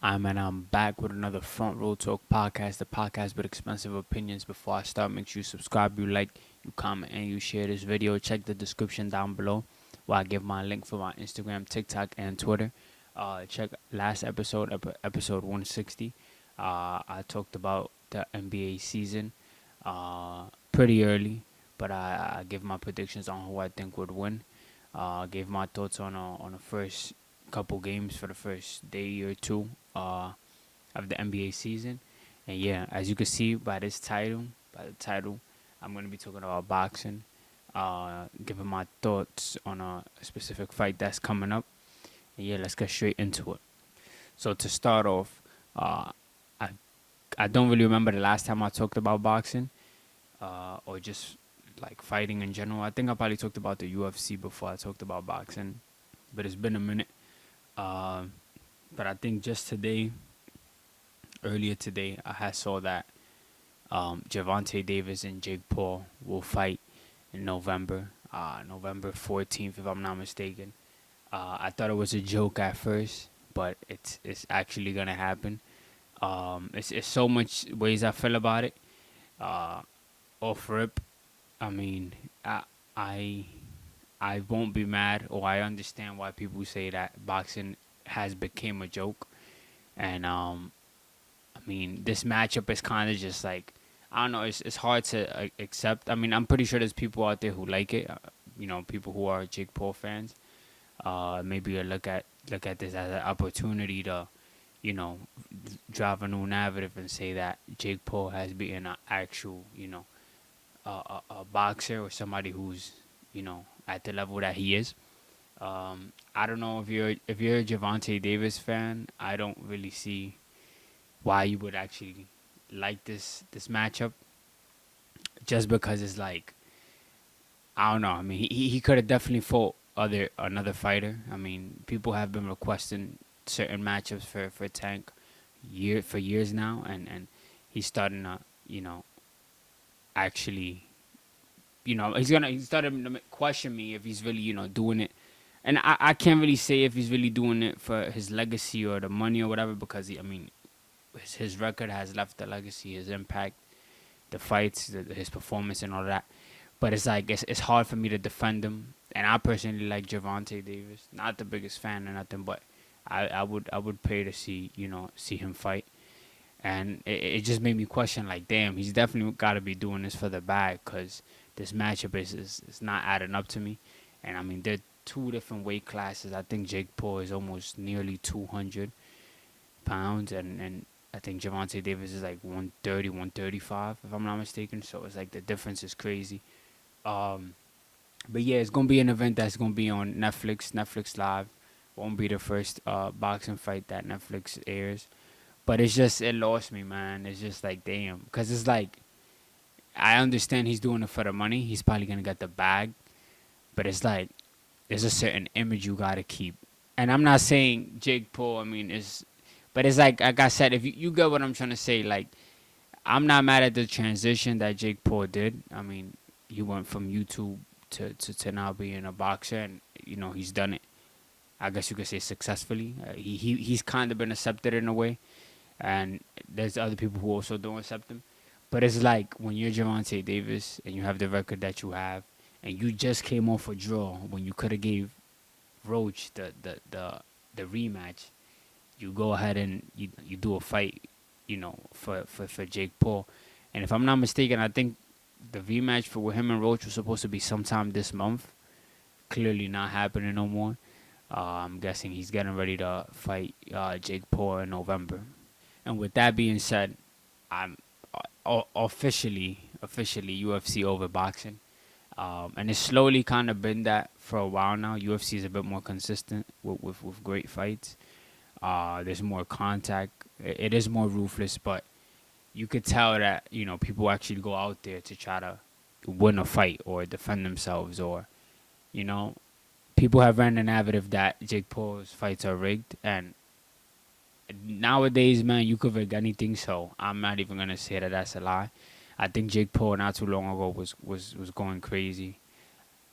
I'm back with another Front Row Talk podcast, the podcast with expensive opinions. Before I start, make sure you subscribe, you like, you comment, and you share this video. Check the description down below where I give my link for my Instagram, TikTok, and Twitter. Check last episode, episode 160. I talked about the NBA season pretty early, but I give my predictions on who I think would win. Gave my thoughts on the first couple games for the first day or two of the NBA season. And yeah, as you can see by the title, I'm going to be talking about boxing, giving my thoughts on a specific fight that's coming up. And yeah, let's get straight into it. So to start off, I I don't really remember the last time I talked about boxing, or just like fighting in general. I think I probably talked about the UFC before I talked about boxing, but it's been a minute. Uh, but I think just today, earlier today, I had saw that Gervonta Davis and Jake Paul will fight in November, November 14th, if I'm not mistaken. I thought it was a joke at first, but it's actually gonna happen. It's so much ways I feel about it. Uh, Off rip, I mean, I I won't be mad, or I understand why people say that boxing has become a joke, and I mean, this matchup is kind of just like, I don't know. It's hard to accept. I mean, I'm pretty sure there's people out there who like it. People who are Jake Paul fans. Maybe you look at this as an opportunity to, you know, drive a new narrative and say that Jake Paul has been an actual, a boxer or somebody who's, at the level that he is. I don't know if you're a Gervonta Davis fan. I don't really see why you would actually like this matchup, just because it's like, I don't know. I mean, he could have definitely fought another fighter. I mean, people have been requesting certain matchups for Tank for years now, and he's starting to, actually, he's starting to question me if he's really, doing it. And I can't really say if he's really doing it for his legacy or the money or whatever, because I mean, his record has left a legacy, his impact, the fights, his performance, and all that. But it's like it's hard for me to defend him. And I personally like Gervonta Davis. Not the biggest fan or nothing, but I would pay to see him fight. And it just made me question, like, damn, he's definitely got to be doing this for the bag, because this matchup is not adding up to me. And I mean, they're two different weight classes. I think Jake Paul is almost nearly 200 pounds, and I think Gervonta Davis is like 130, 135, if I'm not mistaken. So it's like the difference is crazy. Um, but yeah, it's gonna be an event that's gonna be on Netflix Live. Won't be the first boxing fight that Netflix airs, but it lost me, man. It's just like, damn, because it's like, I understand he's doing it for the money. He's probably gonna get the bag, but it's like, there's a certain image you gotta keep. And I'm not saying Jake Paul. I mean, but it's like I said, if you get what I'm trying to say, like, I'm not mad at the transition that Jake Paul did. I mean, he went from YouTube to now being a boxer, and he's done it. I guess you could say successfully. He's kind of been accepted in a way, and there's other people who also don't accept him. But it's like, when you're Gervonta Davis and you have the record that you have, and you just came off a draw when you could have gave Roach the rematch, you go ahead and you do a fight, for Jake Paul. And if I'm not mistaken, I think the rematch for him and Roach was supposed to be sometime this month. Clearly not happening no more. I'm guessing he's getting ready to fight Jake Paul in November. And with that being said, I'm officially UFC over boxing. And it's slowly kind of been that for a while now. UFC is a bit more consistent with great fights. There's more contact. It is more ruthless, but you could tell that people actually go out there to try to win a fight or defend themselves, or you know people have ran the narrative that Jake Paul's fights are rigged, and nowadays, man, you could rig anything. So I'm not even gonna say that that's a lie. I think Jake Paul not too long ago was going crazy,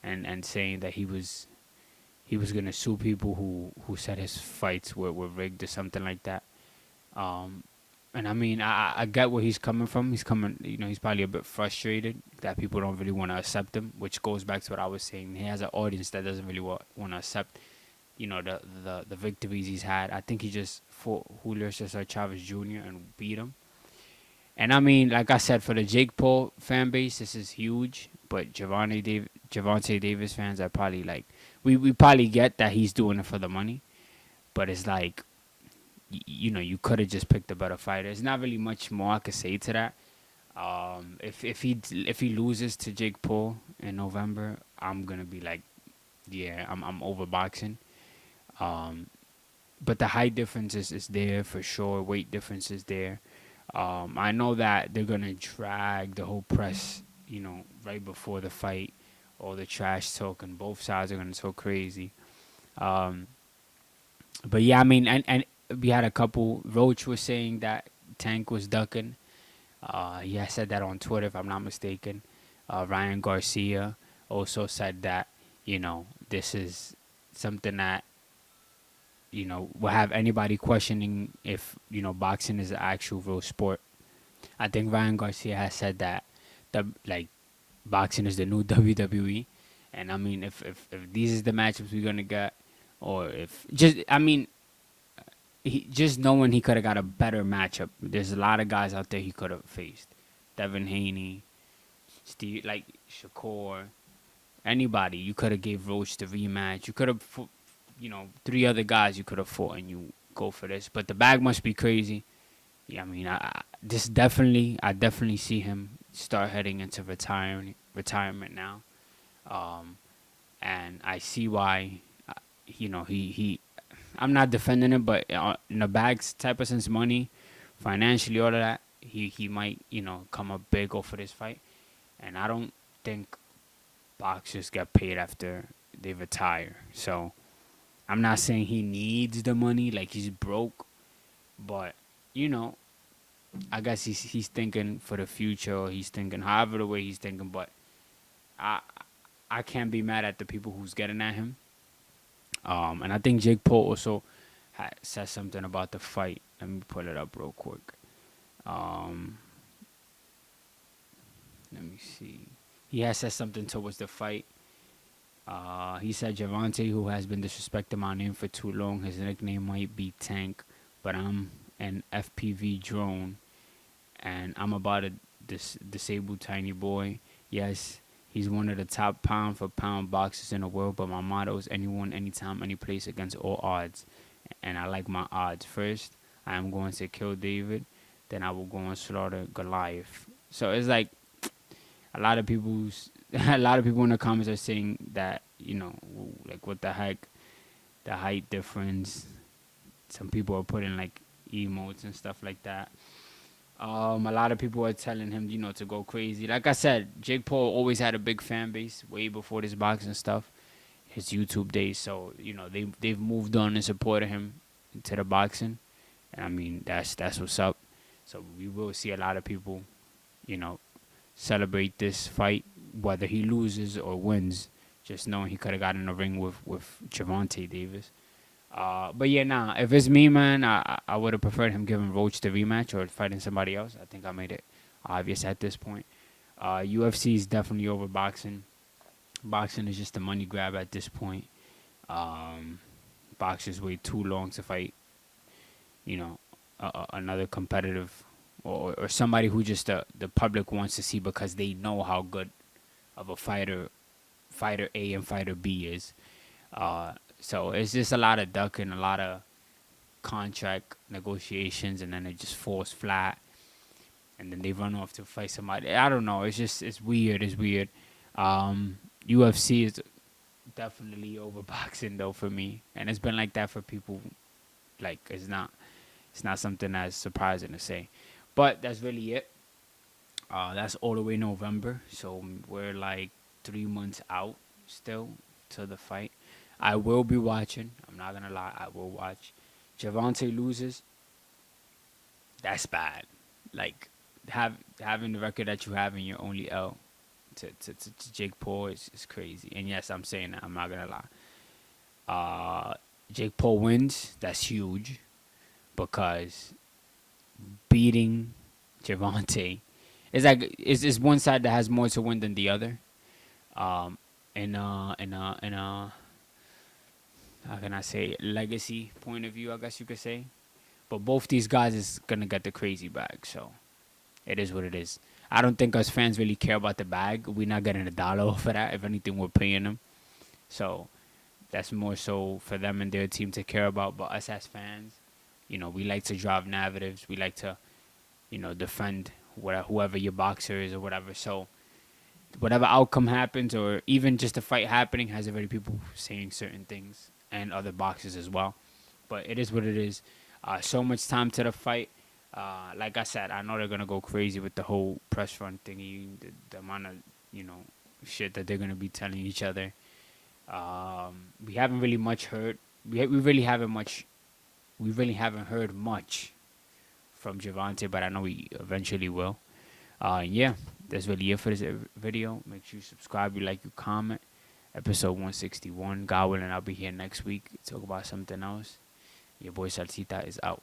and saying that he was gonna sue people who said his fights were rigged or something like that. Um, and I mean, I get where he's coming from. He's coming, he's probably a bit frustrated that people don't really want to accept him, which goes back to what I was saying. He has an audience that doesn't really want to accept, the victories he's had. I think he just fought Julio Cesar Chavez Jr. and beat him. And I mean, like I said, for the Jake Paul fan base, this is huge. But Javante Davis fans are probably like, we probably get that he's doing it for the money. But it's like, you could have just picked a better fighter. There's not really much more I could say to that. If he loses to Jake Paul in November, I'm gonna be like, yeah, I'm over boxing. Um, but the height difference is there for sure. Weight difference is there. I know that they're gonna drag the whole press, right before the fight, all the trash talk, and both sides are gonna talk crazy. Um, but yeah, I mean, and we had a couple. Roach was saying that Tank was ducking. Yeah, I said that on Twitter if I'm not mistaken. Ryan Garcia also said that this is something that will have anybody questioning if boxing is an actual real sport. I think Ryan Garcia has said that the like boxing is the new WWE, and I mean if these is the matchups we're gonna get, or if just I mean just knowing he could have got a better matchup. There's a lot of guys out there he could have faced. Devin Haney, Steve, like Shakur, anybody. You could have gave Roach the rematch. You could have, three other guys you could have fought, and you go for this. But the bag must be crazy. Yeah, I mean, I definitely see him start heading into retirement now, um, and I see why. He I'm not defending him, but in the bags type of sense, money, financially, all of that, he might come up big off of this fight, and I don't think boxers get paid after they retire. So I'm not saying he needs the money, like he's broke, but you know, I guess he's thinking for the future. Or he's thinking however the way he's thinking, but I I can't be mad at the people who's getting at him. And I think Jake Paul also said something about the fight. Let me pull it up real quick. Um, Let me see. He has said something towards the fight. He said Javante, who has been disrespecting my name for too long, his nickname might be Tank, but I'm an FPV drone, and I'm about a disabled tiny boy. Yes, he's one of the top pound for pound boxers in the world, but my motto is anyone, anytime, any place against all odds. And I like my odds. First, I am going to kill David, then I will go and slaughter Goliath. So it's like a lot of people's a lot of people in the comments are saying that like what the heck, the height difference. Some people are putting like emotes and stuff like that. A lot of people are telling him to go crazy. Like I said, Jake Paul always had a big fan base way before this boxing stuff, his YouTube days. So they've moved on and supported him into the boxing, and I mean that's what's up. So we will see a lot of people, you know, celebrate this fight, whether he loses or wins. Just knowing he could have got in the ring with Javante Davis. But yeah, nah. If it's me, man, I would have preferred him giving Roach the rematch or fighting somebody else. I think I made it obvious at this point. UFC is definitely over boxing. Boxing is just a money grab at this point. Um, Boxers wait too long to fight. Another competitive or somebody who just the public wants to see because they know how good of a fighter A and fighter B is. So it's just a lot of ducking, a lot of contract negotiations, and then it just falls flat, and then they run off to fight somebody. I don't know. It's weird. It's weird. UFC is definitely over boxing though for me, and it's been like that for people. Like it's not something that's surprising to say, but that's really it. That's all the way November, so we're like 3 months out still to the fight. I will be watching. I'm not gonna lie. I will watch. Javante loses. That's bad. Like having the record that you have in your only L to Jake Paul is crazy. And yes, I'm saying that. I'm not gonna lie. Jake Paul wins. That's huge because beating Javante. It's like it's one side that has more to win than the other. Um, in how can I say, legacy point of view, I guess you could say. But both these guys is gonna get the crazy bag, so it is what it is. I don't think us fans really care about the bag. We're not getting $1 for that. If anything, we're paying them. So that's more so for them and their team to care about. But us as fans, we like to drive narratives. We like to, defend whoever your boxer is or whatever. So whatever outcome happens, or even just a fight happening, has already people saying certain things and other boxers as well. But it is what it is. So much time to the fight. Like I said, I know they're gonna go crazy with the whole press run thingy, the amount of shit that they're gonna be telling each other. We haven't really much heard. We really haven't much. We really haven't heard much from Javante, but I know we eventually will. Yeah, that's really it for this video. Make sure you subscribe, you like, you comment. Episode 161. God willing, I'll be here next week to talk about something else. Your boy Salcita is out.